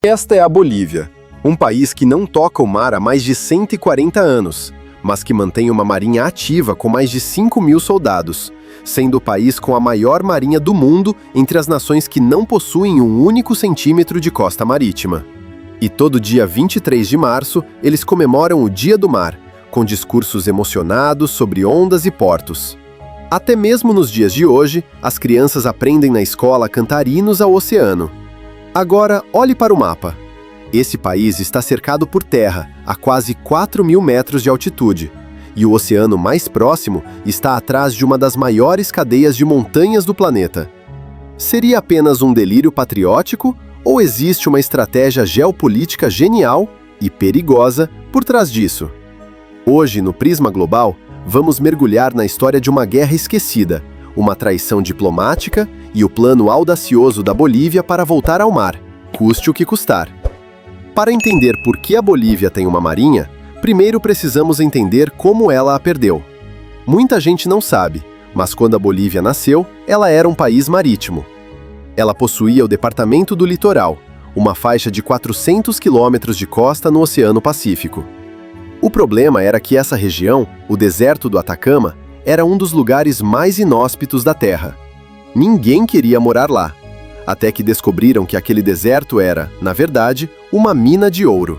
Esta é a Bolívia, um país que não toca o mar há mais de 140 anos, mas que mantém uma marinha ativa com mais de 5.000 soldados, sendo o país com a maior marinha do mundo entre as nações que não possuem um único centímetro de costa marítima. E todo dia 23 de março, eles comemoram o Dia do Mar, com discursos emocionados sobre ondas e portos. Até mesmo nos dias de hoje, as crianças aprendem na escola a cantar hinos ao oceano. Agora, olhe para o mapa. Esse país está cercado por terra, a quase 4.000 metros de altitude, e o oceano mais próximo está atrás de uma das maiores cadeias de montanhas do planeta. Seria apenas um delírio patriótico ou existe uma estratégia geopolítica genial e perigosa por trás disso? Hoje, no Prisma Global, vamos mergulhar na história de uma guerra esquecida, uma traição diplomática e o plano audacioso da Bolívia para voltar ao mar, custe o que custar. Para entender por que a Bolívia tem uma marinha, primeiro precisamos entender como ela a perdeu. Muita gente não sabe, mas quando a Bolívia nasceu, ela era um país marítimo. Ela possuía o Departamento do Litoral, uma faixa de 400 quilômetros de costa no Oceano Pacífico. O problema era que essa região, o deserto do Atacama, era um dos lugares mais inóspitos da Terra. Ninguém queria morar lá, até que descobriram que aquele deserto era, na verdade, uma mina de ouro.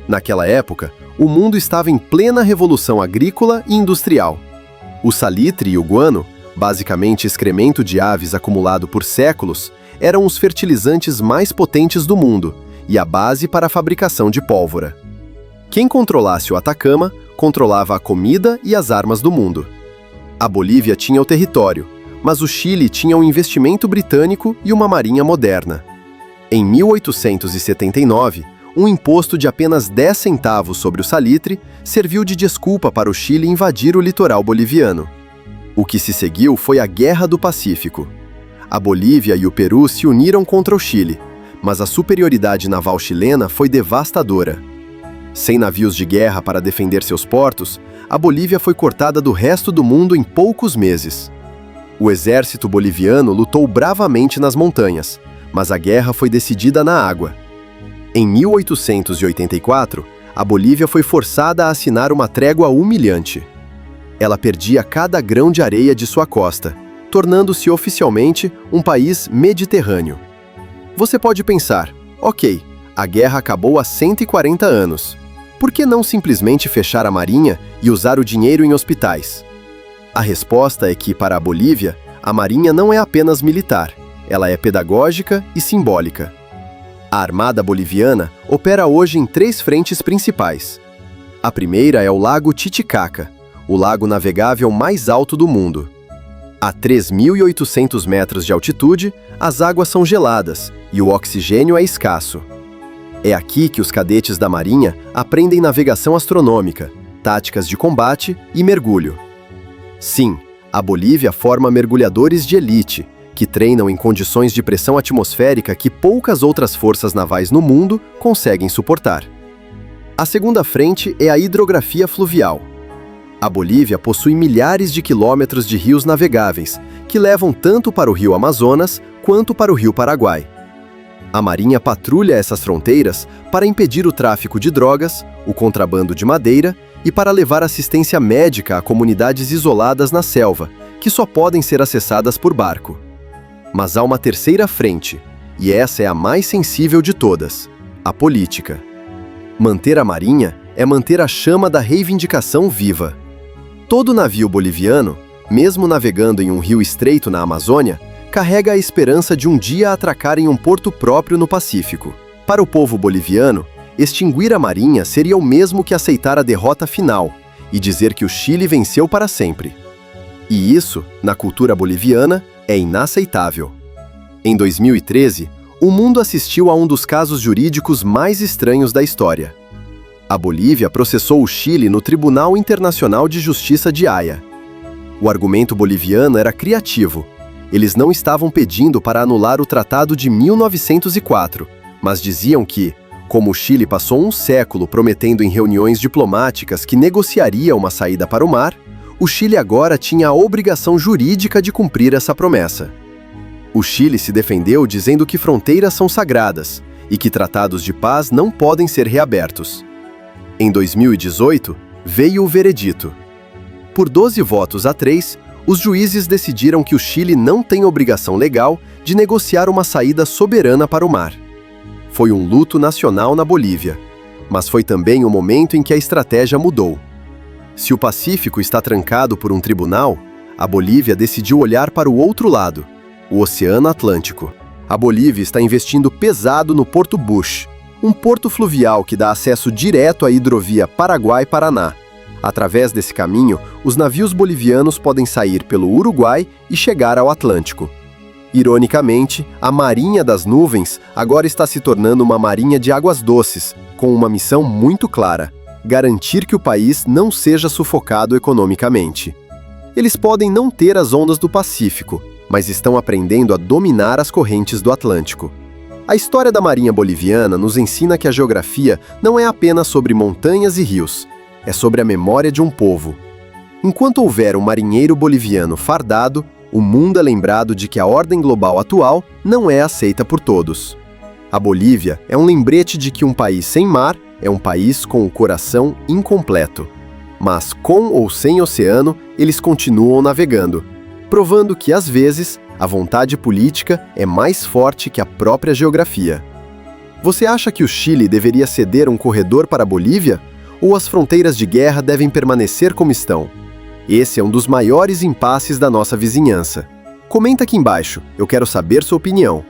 Naquela época, o mundo estava em plena revolução agrícola e industrial. O salitre e o guano, basicamente excremento de aves acumulado por séculos, eram os fertilizantes mais potentes do mundo e a base para a fabricação de pólvora. Quem controlasse o Atacama, controlava a comida e as armas do mundo. A Bolívia tinha o território, mas o Chile tinha um investimento britânico e uma marinha moderna. Em 1879, um imposto de apenas 10 centavos sobre o salitre serviu de desculpa para o Chile invadir o litoral boliviano. O que se seguiu foi a Guerra do Pacífico. A Bolívia e o Peru se uniram contra o Chile, mas a superioridade naval chilena foi devastadora. Sem navios de guerra para defender seus portos, a Bolívia foi cortada do resto do mundo em poucos meses. O exército boliviano lutou bravamente nas montanhas, mas a guerra foi decidida na água. Em 1884, a Bolívia foi forçada a assinar uma trégua humilhante. Ela perdia cada grão de areia de sua costa, tornando-se oficialmente um país mediterrâneo. Você pode pensar, ok, a guerra acabou há 140 anos. Por que não simplesmente fechar a marinha e usar o dinheiro em hospitais? A resposta é que, para a Bolívia, a marinha não é apenas militar, ela é pedagógica e simbólica. A Armada Boliviana opera hoje em 3 frentes principais. A primeira é o Lago Titicaca, o lago navegável mais alto do mundo. A 3.800 metros de altitude, as águas são geladas e o oxigênio é escasso. É aqui que os cadetes da Marinha aprendem navegação astronômica, táticas de combate e mergulho. Sim, a Bolívia forma mergulhadores de elite, que treinam em condições de pressão atmosférica que poucas outras forças navais no mundo conseguem suportar. A segunda frente é a hidrografia fluvial. A Bolívia possui milhares de quilômetros de rios navegáveis, que levam tanto para o rio Amazonas quanto para o rio Paraguai. A Marinha patrulha essas fronteiras para impedir o tráfico de drogas, o contrabando de madeira e para levar assistência médica a comunidades isoladas na selva, que só podem ser acessadas por barco. Mas há uma terceira frente, e essa é a mais sensível de todas: a política. Manter a Marinha é manter a chama da reivindicação viva. Todo navio boliviano, mesmo navegando em um rio estreito na Amazônia, carrega a esperança de um dia atracar em um porto próprio no Pacífico. Para o povo boliviano, extinguir a marinha seria o mesmo que aceitar a derrota final e dizer que o Chile venceu para sempre. E isso, na cultura boliviana, é inaceitável. Em 2013, o mundo assistiu a um dos casos jurídicos mais estranhos da história. A Bolívia processou o Chile no Tribunal Internacional de Justiça de Haia. O argumento boliviano era criativo. Eles não estavam pedindo para anular o Tratado de 1904, mas diziam que, como o Chile passou um século prometendo em reuniões diplomáticas que negociaria uma saída para o mar, o Chile agora tinha a obrigação jurídica de cumprir essa promessa. O Chile se defendeu dizendo que fronteiras são sagradas e que tratados de paz não podem ser reabertos. Em 2018, veio o veredito. Por 12 votos a 3, os juízes decidiram que o Chile não tem obrigação legal de negociar uma saída soberana para o mar. Foi um luto nacional na Bolívia, mas foi também o momento em que a estratégia mudou. Se o Pacífico está trancado por um tribunal, a Bolívia decidiu olhar para o outro lado, o Oceano Atlântico. A Bolívia está investindo pesado no Porto Bush, um porto fluvial que dá acesso direto à hidrovia Paraguai-Paraná. Através desse caminho, os navios bolivianos podem sair pelo Uruguai e chegar ao Atlântico. Ironicamente, a Marinha das Nuvens agora está se tornando uma marinha de águas doces, com uma missão muito clara: garantir que o país não seja sufocado economicamente. Eles podem não ter as ondas do Pacífico, mas estão aprendendo a dominar as correntes do Atlântico. A história da Marinha Boliviana nos ensina que a geografia não é apenas sobre montanhas e rios, é sobre a memória de um povo. Enquanto houver um marinheiro boliviano fardado, o mundo é lembrado de que a ordem global atual não é aceita por todos. A Bolívia é um lembrete de que um país sem mar é um país com o coração incompleto. Mas com ou sem oceano, eles continuam navegando, provando que, às vezes, a vontade política é mais forte que a própria geografia. Você acha que o Chile deveria ceder um corredor para a Bolívia? Ou as fronteiras de guerra devem permanecer como estão? Esse é um dos maiores impasses da nossa vizinhança. Comenta aqui embaixo, eu quero saber sua opinião.